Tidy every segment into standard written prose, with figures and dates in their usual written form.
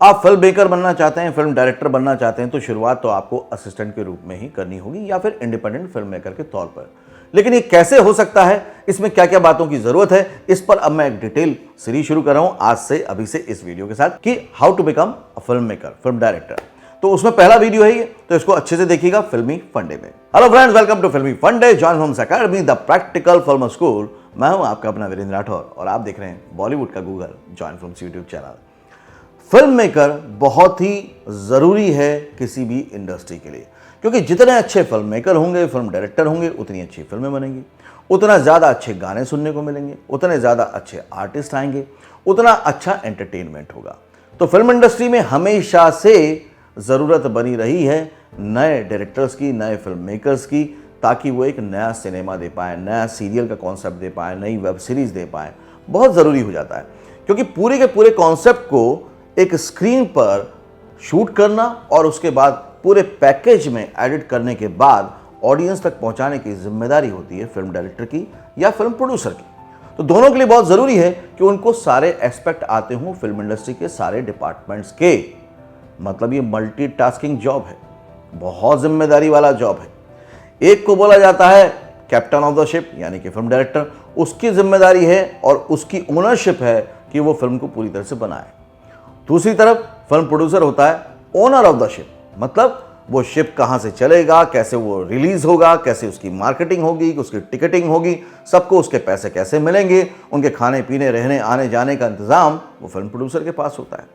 आप film maker बनना चाहते हैं, फिल्म डायरेक्टर बनना चाहते हैं, तो शुरुआत तो आपको असिस्टेंट के रूप में ही करनी होगी या फिर इंडिपेंडेंट फिल्म मेकर के तौर पर। लेकिन ये कैसे हो सकता है, इसमें क्या क्या बातों की जरूरत है, इस पर अब मैं एक डिटेल सीरीज शुरू कर रहा हूं आज से, अभी से इस वीडियो के साथ कि how to become a filmmaker, film director. तो उसमें पहला वीडियो है ये, तो इसको अच्छे से देखिएगा फिल्मी फंडे में। हेलो फ्रेंड्स, वेलकम टू फिल्मी फंडे, join films academy, the practical film school. मैं हूं आपका अपना वीरेंद्र राठौर और आप देख रहे हैं बॉलीवुड का Google, join films YouTube channel. Film maker बहुत ही ज़रूरी है किसी भी इंडस्ट्री के लिए, क्योंकि जितने अच्छे फिल्म मेकर होंगे, फिल्म डायरेक्टर होंगे, उतनी अच्छी फिल्में बनेंगी, उतना ज़्यादा अच्छे गाने सुनने को मिलेंगे, उतने ज़्यादा अच्छे आर्टिस्ट आएंगे, उतना अच्छा एंटरटेनमेंट होगा। तो फिल्म इंडस्ट्री में हमेशा से ज़रूरत बनी रही है नए डायरेक्टर्स की, नए फिल्म मेकर्स की, ताकि वो एक नया सिनेमा दे पाएँ, नया सीरियल का कॉन्सेप्ट दे पाएँ, नई वेब सीरीज़ दे पाएँ। बहुत ज़रूरी हो जाता है, क्योंकि पूरे के पूरे कॉन्सेप्ट को एक स्क्रीन पर शूट करना और उसके बाद पूरे पैकेज में एडिट करने के बाद ऑडियंस तक पहुंचाने की जिम्मेदारी होती है फिल्म डायरेक्टर की या फिल्म प्रोड्यूसर की। तो दोनों के लिए बहुत ज़रूरी है कि उनको सारे एस्पेक्ट आते हों फिल्म इंडस्ट्री के सारे डिपार्टमेंट्स के। मतलब ये मल्टीटास्किंग जॉब है, बहुत जिम्मेदारी वाला जॉब है। एक को बोला जाता है कैप्टन ऑफ द शिप, यानी कि फिल्म डायरेक्टर, उसकी जिम्मेदारी है और उसकी ओनरशिप है कि वो फिल्म को पूरी तरह से बनाए। दूसरी तरफ फिल्म प्रोड्यूसर होता है ओनर ऑफ द शिप, मतलब वो शिप कहां से चलेगा, कैसे वो रिलीज होगा, कैसे उसकी मार्केटिंग होगी, उसकी टिकटिंग होगी, सबको उसके पैसे कैसे मिलेंगे, उनके खाने पीने रहने आने जाने का इंतजाम वो फिल्म प्रोड्यूसर के पास होता है।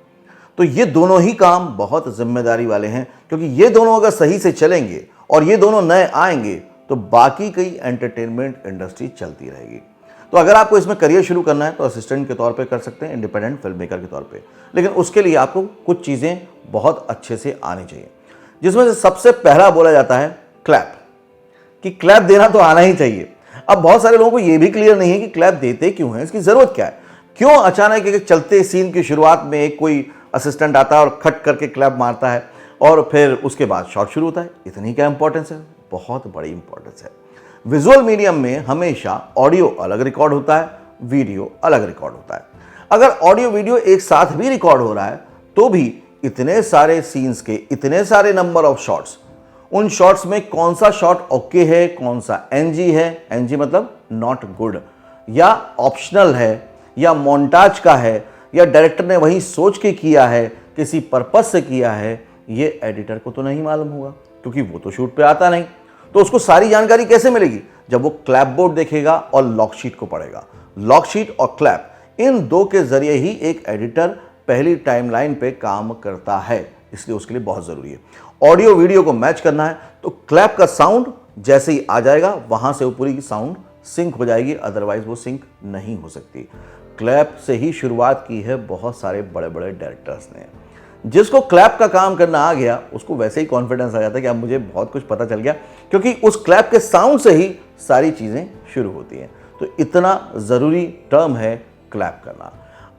तो ये दोनों ही काम बहुत जिम्मेदारी वाले हैं, क्योंकि ये दोनों अगर सही से चलेंगे और ये दोनों नए आएंगे तो बाकी कई एंटरटेनमेंट इंडस्ट्री चलती रहेगी। तो अगर आपको इसमें करियर शुरू करना है तो असिस्टेंट के तौर पे कर सकते हैं, इंडिपेंडेंट फिल्म मेकर के तौर पे। लेकिन उसके लिए आपको कुछ चीज़ें बहुत अच्छे से आनी चाहिए, जिसमें से सबसे पहला बोला जाता है क्लैप, कि क्लैप देना तो आना ही चाहिए। अब बहुत सारे लोगों को यह भी क्लियर नहीं है कि क्लैप देते क्यों हैं, इसकी ज़रूरत क्या है, क्यों अचानक एक चलते सीन की शुरुआत में एक कोई असिस्टेंट आता है और खट करके क्लैप मारता है और फिर उसके बाद शॉट शुरू होता है। इतनी क्या इंपॉर्टेंस है? बहुत बड़ी इंपॉर्टेंस है। विजुअल मीडियम में हमेशा ऑडियो अलग रिकॉर्ड होता है, वीडियो अलग रिकॉर्ड होता है। अगर ऑडियो वीडियो एक साथ भी रिकॉर्ड हो रहा है तो भी इतने सारे सीन्स के इतने सारे नंबर ऑफ शॉट्स, उन शॉट्स में कौन सा शॉट ओके है, कौन सा एनजी है, एनजी मतलब नॉट गुड, या ऑप्शनल है, या मोन्टाज का है, या डायरेक्टर ने वही सोच के किया है, किसी पर्पस से किया है, ये एडिटर को तो नहीं मालूम होगा, क्योंकि वो तो शूट पे आता नहीं। तो उसको सारी जानकारी कैसे मिलेगी? जब वो क्लैप बोर्ड देखेगा और लॉक शीट को पढ़ेगा। लॉक शीट और क्लैप, इन दो के जरिए ही एक एडिटर पहली टाइमलाइन पे काम करता है, इसलिए उसके लिए बहुत जरूरी है। ऑडियो वीडियो को मैच करना है तो क्लैप का साउंड जैसे ही आ जाएगा वहां से वो पूरी साउंड सिंक हो जाएगी, अदरवाइज वो सिंक नहीं हो सकती। क्लैप से ही शुरुआत की है बहुत सारे बड़े बड़े डायरेक्टर्स ने। जिसको क्लैप का काम करना आ गया उसको वैसे ही कॉन्फिडेंस आ जाता है कि अब मुझे बहुत कुछ पता चल गया, क्योंकि उस क्लैप के साउंड से ही सारी चीज़ें शुरू होती हैं। तो इतना ज़रूरी टर्म है क्लैप करना।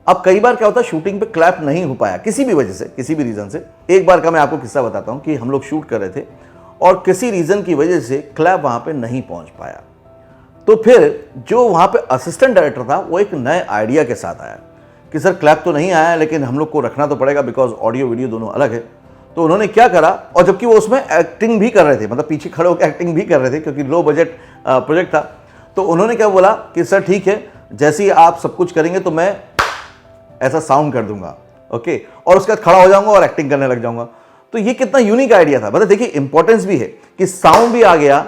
अब कई बार क्या होता है, शूटिंग पे क्लैप नहीं हो पाया किसी भी वजह से, किसी भी रीज़न से। एक बार का मैं आपको किस्सा बताता हूँ कि हम लोग शूट कर रहे थे और किसी रीज़न की वजह से क्लैप वहाँ पर नहीं पहुँच पाया। तो फिर जो वहाँ पर असिस्टेंट डायरेक्टर था वो एक नए आइडिया के साथ आया कि सर क्लैप तो नहीं आया लेकिन हम लोग को रखना तो पड़ेगा, बिकॉज ऑडियो वीडियो दोनों अलग है। तो उन्होंने क्या करा, और जबकि वो उसमें एक्टिंग भी कर रहे थे, मतलब पीछे खड़े होकर एक्टिंग भी कर रहे थे क्योंकि लो बजट प्रोजेक्ट था। तो उन्होंने क्या बोला कि सर ठीक है, जैसे ही आप सब कुछ करेंगे तो मैं ऐसा साउंड कर दूंगा, ओके, और उसके बाद खड़ा हो जाऊंगा और एक्टिंग करने लग जाऊंगा। तो ये कितना यूनिक आइडिया था। मतलब देखिए इंपॉर्टेंस भी है कि साउंड भी आ गया,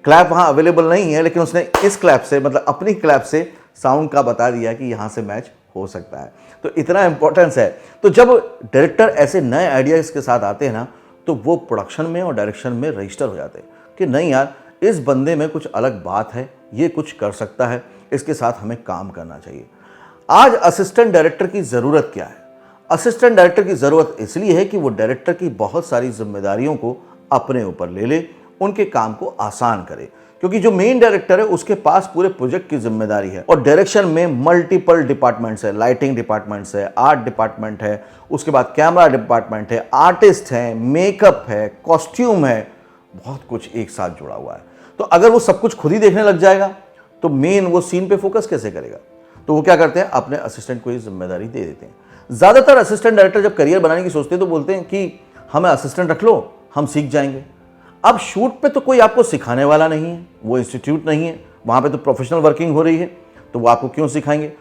क्लैप वहां अवेलेबल नहीं है, लेकिन उसने इस क्लैप से, मतलब अपनी क्लैप से साउंड का बता दिया कि यहां से मैच हो सकता है। तो इतना इंपॉर्टेंस है। तो जब डायरेक्टर ऐसे नए आइडियाज के साथ आते हैं ना, तो वो प्रोडक्शन में और डायरेक्शन में रजिस्टर हो जाते हैं कि नहीं यार, इस बंदे में कुछ अलग बात है, ये कुछ कर सकता है, इसके साथ हमें काम करना चाहिए। आज असिस्टेंट डायरेक्टर की ज़रूरत क्या है? असिस्टेंट डायरेक्टर की ज़रूरत इसलिए है कि वो डायरेक्टर की बहुत सारी जिम्मेदारियों को अपने ऊपर ले ले, उनके काम को आसान करे, क्योंकि जो मेन डायरेक्टर है उसके पास पूरे प्रोजेक्ट की जिम्मेदारी है। और डायरेक्शन में मल्टीपल डिपार्टमेंट्स है, लाइटिंग डिपार्टमेंट्स है, आर्ट डिपार्टमेंट है, उसके बाद कैमरा डिपार्टमेंट है, आर्टिस्ट है, मेकअप है, कॉस्ट्यूम है, बहुत कुछ एक साथ जुड़ा हुआ है। तो अगर वो सब कुछ खुद ही देखने लग जाएगा तो मेन वो सीन पे फोकस कैसे करेगा? तो वो क्या करते हैं, अपने असिस्टेंट को ये जिम्मेदारी दे देते हैं। ज़्यादातर असिस्टेंट डायरेक्टर जब करियर बनाने की सोचते हैं तो बोलते हैं कि हमें असिस्टेंट रख लो, हम सीख जाएंगे। अब शूट पे तो कोई आपको सिखाने वाला नहीं है, वो इंस्टीट्यूट नहीं है, वहाँ पे तो प्रोफेशनल वर्किंग हो रही है, तो वो आपको क्यों सिखाएंगे।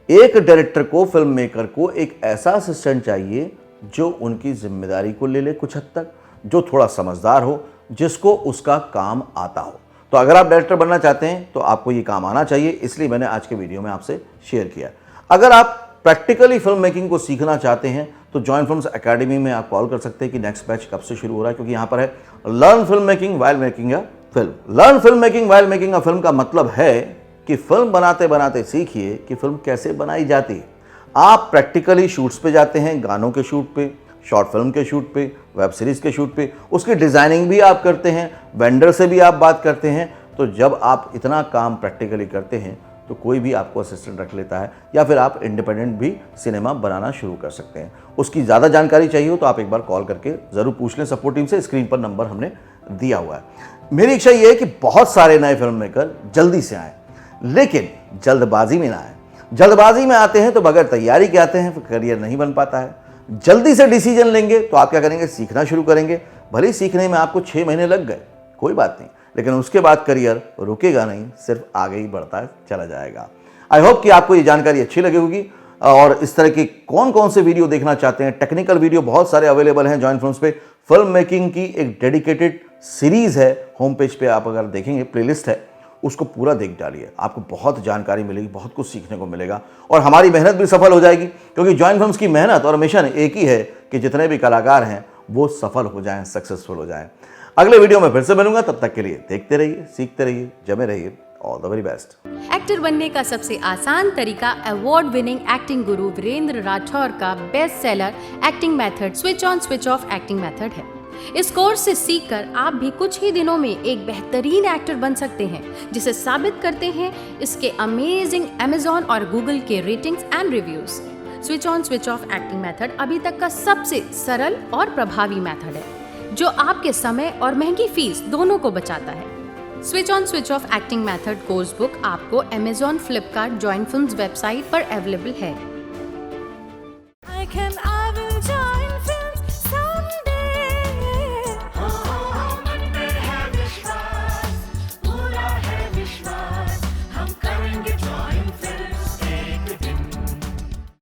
एक डायरेक्टर को, फिल्म मेकर को एक ऐसा असिस्टेंट चाहिए जो उनकी जिम्मेदारी को ले ले कुछ हद तक, जो थोड़ा समझदार हो, जिसको उसका काम आता हो। तो अगर आप डायरेक्टर बनना चाहते हैं तो आपको ये काम आना चाहिए, इसलिए मैंने आज के वीडियो में आपसे शेयर किया। अगर आप प्रैक्टिकली फिल्म मेकिंग को सीखना चाहते हैं तो जॉइन फिल्म्स एकेडमी में आप कॉल कर सकते हैं कि नेक्स्ट बैच कब से शुरू हो रहा है, क्योंकि यहाँ पर है learn film making while making a film. Learn film making while making a film का मतलब है कि फिल्म बनाते बनाते सीखिए कि फिल्म कैसे बनाई जाती है। आप प्रैक्टिकली शूट्स पे जाते हैं, गानों के शूट पे, शॉर्ट फिल्म के शूट पे, वेब सीरीज़ के शूट पे, उसकी डिज़ाइनिंग भी आप करते हैं, वेंडर से भी आप बात करते हैं। तो जब आप इतना काम प्रैक्टिकली करते हैं तो कोई भी आपको असिस्टेंट रख लेता है, या फिर आप इंडिपेंडेंट भी सिनेमा बनाना शुरू कर सकते हैं। उसकी ज़्यादा जानकारी चाहिए हो तो आप एक बार कॉल करके ज़रूर पूछ लें सपोर्ट टीम से, स्क्रीन पर नंबर हमने दिया हुआ है। मेरी इच्छा ये है कि बहुत सारे नए फिल्म मेकर जल्दी से आएँ, लेकिन जल्दबाजी में ना आए। जल्दबाजी में आते हैं तो बगैर तैयारी के आते हैं, फिर करियर नहीं बन पाता है। जल्दी से डिसीजन लेंगे तो आप क्या करेंगे, सीखना शुरू करेंगे। भले ही सीखने में आपको 6 महीने लग गए, कोई बात नहीं, लेकिन उसके बाद करियर रुकेगा नहीं, सिर्फ आगे ही बढ़ता चला जाएगा। आई होप कि आपको ये जानकारी अच्छी लगी होगी, और इस तरह की कौन कौन से वीडियो देखना चाहते हैं, टेक्निकल वीडियो बहुत सारे अवेलेबल हैं जॉइन फिल्म्स पे। फिल्म मेकिंग की एक डेडिकेटेड सीरीज है, होम पेज पे आप अगर देखेंगे प्लेलिस्ट है, उसको पूरा देख डालिए, आपको बहुत जानकारी मिलेगी, बहुत कुछ सीखने को मिलेगा, और हमारी मेहनत भी सफल हो जाएगी। क्योंकि जॉइन फिल्म्स की मेहनत और मिशन एक ही है कि जितने भी कलाकार हैं वो सफल हो जाएं, सक्सेसफुल हो जाएं। अगले वीडियो में फिर से मिलूंगा, तब तक के लिए देखते रहिए, सीखते रहिए, जमे रहिए। All the very best. Actor बनने का सबसे आसान तरीका अवार्ड विनिंग एक्टिंग गुरु वीरेंद्र राठौर का best seller acting method switch on switch off acting method है। इस कोर्स से सीखकर आप भी कुछ ही दिनों में एक बेहतरीन एक्टर बन सकते हैं, जिसे साबित करते हैं इसके अमेजिंग Amazon और Google के ratings and reviews. Switch on switch off acting method अभी तक का सबसे सरल और प्रभावी मेथड है, जो आपके समय और महंगी फीस दोनों को बचाता है। Switch on switch off acting method course book आपको Amazon, Flipkart, join films website पर अवेलेबल है।